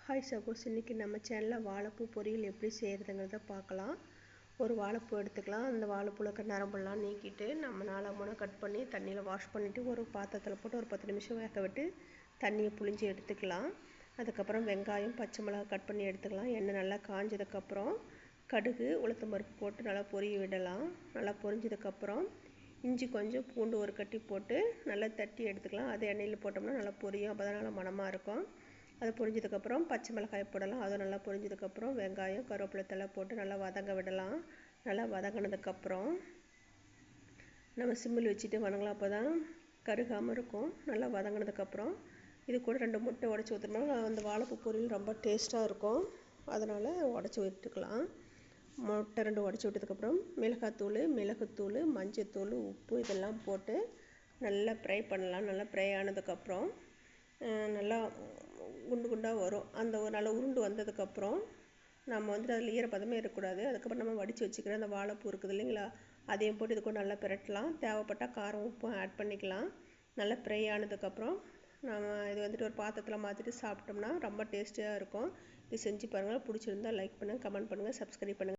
Hi சகோஸ், இன்றைக்கி நம்ம சேனலில் வாழைப்பூ பொரியல் எப்படி செய்கிறதுங்கிறத பார்க்கலாம். ஒரு வாழைப்பூ எடுத்துக்கலாம். அந்த வாழைப்பூவில் இருக்கிற நரம்பெல்லாம் நீக்கிட்டு நம்ம 4 கட் பண்ணி தண்ணியில் வாஷ் பண்ணிவிட்டு ஒரு பாத்திரத்தில் போட்டு ஒரு 10 நிமிஷம் வேக விட்டு தண்ணியை புழிஞ்சு எடுத்துக்கலாம். அதுக்கப்புறம் வெங்காயம், பச்சை மிளகாய் கட் பண்ணி எடுத்துக்கலாம். எண்ணெய் நல்லா காஞ்சதுக்கப்புறம் கடுகு, உளுத்தம் பருப்பு போட்டு நல்லா பொரிய விடலாம். நல்லா பொரிஞ்சதுக்கப்புறம் இஞ்சி கொஞ்சம், பூண்டு ஒரு கட்டி போட்டு நல்லா தட்டி எடுத்துக்கலாம். அது எண்ணெயில் போட்டோம்னா நல்லா பொரியும். அப்போ தான் நல்லா மணமாக இருக்கும். அது பொரிஞ்சதுக்கப்புறம் பச்சை மிளகாய் போடலாம். அது நல்லா பொரிஞ்சதுக்கப்புறம் வெங்காயம், கருவேப்பிலை தழை போட்டு நல்லா வதங்க விடலாம். நல்லா வதங்கினதுக்கப்புறம் நம்ம சிம்மில் வச்சுட்டு வதங்கலாம். அப்போ தான் கருகாமல் இருக்கும். நல்லா வதங்கினதுக்கப்புறம் இது கூட 2 முட்டை உடச்சி ஊற்றினோம்னா அந்த வாழைப்பூ பொரியல் ரொம்ப டேஸ்ட்டாக இருக்கும். அதனால் உடச்சி விட்டுக்கலாம். முட்டை 2 உடச்சி விட்டதுக்கப்புறம் மிளகாத்தூள், மிளகுத்தூள், மஞ்சத்தூள், உப்பு இதெல்லாம் போட்டு நல்லா ஃப்ரை பண்ணலாம். நல்லா ஃப்ரை ஆனதுக்கப்புறம் நல்லா குண்டு குண்டாக வரும். அந்த ஒரு நல்ல உருண்டு வந்ததுக்கப்புறம் நம்ம அதில் ஈரப்பதமே இருக்கக்கூடாது. அதுக்கப்புறம் நம்ம வடித்து வச்சுக்கிற அந்த வாழைப்பூ இருக்குது இல்லைங்களா, அதையும் போட்டு இது கூட நல்லா பிரட்டலாம். தேவைப்பட்டால் காரம், உப்பும் ஆட் பண்ணிக்கலாம். நல்லா ஃப்ரை ஆனதுக்கப்புறம் நம்ம இது ஒரு பாத்திரத்தில் மாற்றிட்டு சாப்பிட்டோம்னா ரொம்ப டேஸ்டியாக இருக்கும். இது செஞ்சு பாருங்கள். பிடிச்சிருந்தா லைக் பண்ணுங்கள், கமெண்ட் பண்ணுங்கள், சப்ஸ்கிரைப் பண்ணுங்கள்.